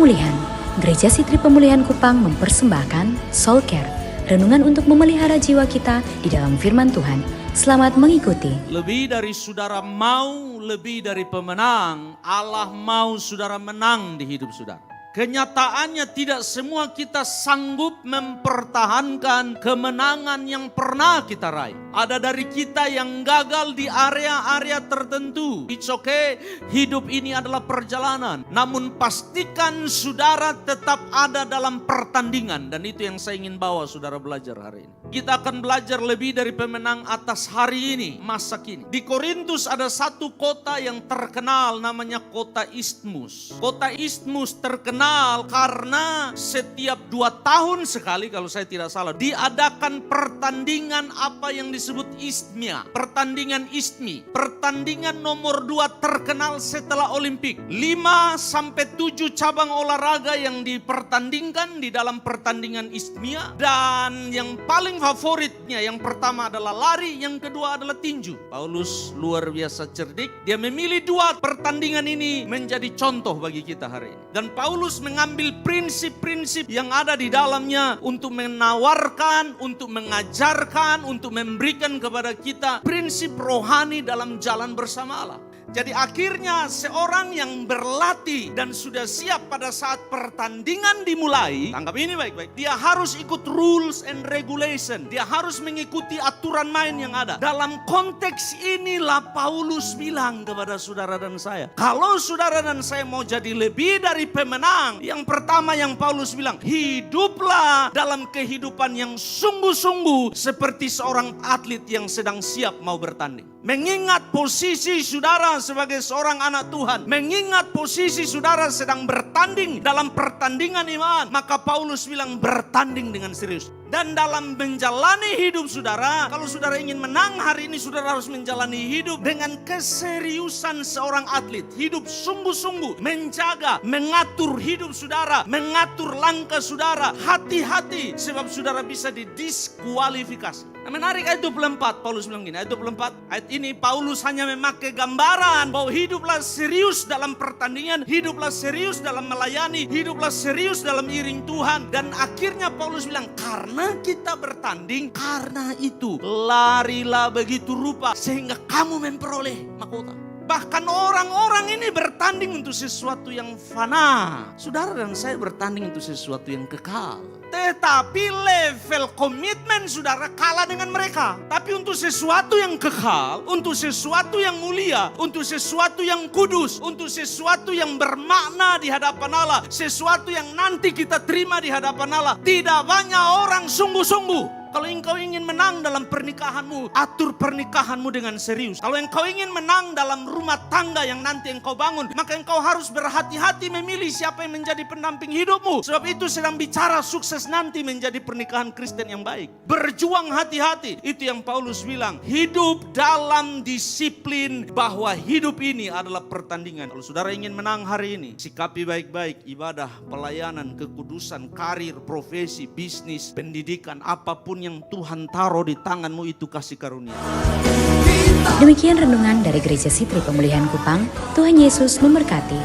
Pemulihan. Gereja Sitri Pemulihan Kupang mempersembahkan Soul Care, renungan untuk memelihara jiwa kita di dalam firman Tuhan. Selamat mengikuti. Lebih dari saudara mau, lebih dari pemenang, Allah mau saudara menang di hidup saudara. Kenyataannya tidak semua kita sanggup mempertahankan kemenangan yang pernah kita raih. Ada dari kita yang gagal di area-area tertentu. It's okay, hidup ini adalah perjalanan. Namun pastikan saudara tetap ada dalam pertandingan. Dan itu yang saya ingin bawa saudara belajar hari ini. Kita akan belajar lebih dari pemenang atas hari ini, masa kini. Di Korintus ada satu kota yang terkenal namanya kota Isthmus. Kota Isthmus terkenal karena setiap 2 tahun sekali kalau saya tidak salah diadakan pertandingan apa yang disebut Isthmia. Pertandingan Isthmi. Pertandingan nomor 2 terkenal setelah Olimpik. 5-7 cabang olahraga yang dipertandingkan di dalam pertandingan Isthmia. Dan yang paling favoritnya yang pertama adalah lari, yang kedua adalah tinju. Paulus luar biasa cerdik. Dia memilih 2 pertandingan ini menjadi contoh bagi kita hari ini. Dan Paulus mengambil prinsip-prinsip yang ada di dalamnya untuk menawarkan, untuk mengajarkan, untuk memberikan kepada kita prinsip rohani dalam jalan bersama Allah. Jadi akhirnya seorang yang berlatih dan sudah siap pada saat pertandingan dimulai, tangkap ini baik-baik, dia harus ikut rules and regulation. Dia harus mengikuti aturan main yang ada. Dalam konteks inilah Paulus bilang kepada saudara dan saya, kalau saudara dan saya mau jadi lebih dari pemenang, yang pertama yang Paulus bilang, hiduplah dalam kehidupan yang sungguh-sungguh seperti seorang atlet yang sedang siap mau bertanding. Mengingat posisi saudara sebagai seorang anak Tuhan, mengingat posisi saudara sedang bertanding dalam pertandingan iman, maka Paulus bilang bertanding dengan serius. Dan dalam menjalani hidup saudara, kalau saudara ingin menang hari ini, saudara harus menjalani hidup dengan keseriusan seorang atlet. Hidup sungguh-sungguh, menjaga, mengatur hidup saudara, mengatur langkah saudara. Hati-hati sebab saudara bisa didiskualifikasi. Nah, menarik ayat 24, Paulus bilang gini, ayat 24, ayat ini Paulus hanya memakai gambaran bahwa hiduplah serius dalam pertandingan, hiduplah serius dalam melayani, hiduplah serius dalam iring Tuhan. Dan akhirnya Paulus bilang, karena kita bertanding, karena itu larilah begitu rupa sehingga kamu memperoleh mahkota. Bahkan orang-orang ini bertanding untuk sesuatu yang fana. Saudara dan saya bertanding untuk sesuatu yang kekal. Tetapi level komitmen saudara kalah dengan mereka. Tapi untuk sesuatu yang kekal, untuk sesuatu yang mulia, untuk sesuatu yang kudus, untuk sesuatu yang bermakna di hadapan Allah, sesuatu yang nanti kita terima di hadapan Allah, tidak banyak orang sungguh-sungguh. Kalau engkau ingin menang dalam pernikahanmu, atur pernikahanmu dengan serius. Kalau engkau ingin menang dalam rumah tangga yang nanti engkau bangun, maka engkau harus berhati-hati memilih siapa yang menjadi pendamping hidupmu. Sebab itu sedang bicara sukses nanti menjadi pernikahan Kristen yang baik. Berjuang hati-hati. Itu yang Paulus bilang. Hidup dalam disiplin bahwa hidup ini adalah pertandingan. Kalau saudara ingin menang hari ini, sikapi baik-baik ibadah, pelayanan, kekudusan, karir, profesi, bisnis, pendidikan, apapun yang Tuhan taruh di tanganmu itu kasih karunia. Demikian renungan dari Gereja Sitri Pemulihan Kupang. Tuhan Yesus memberkati.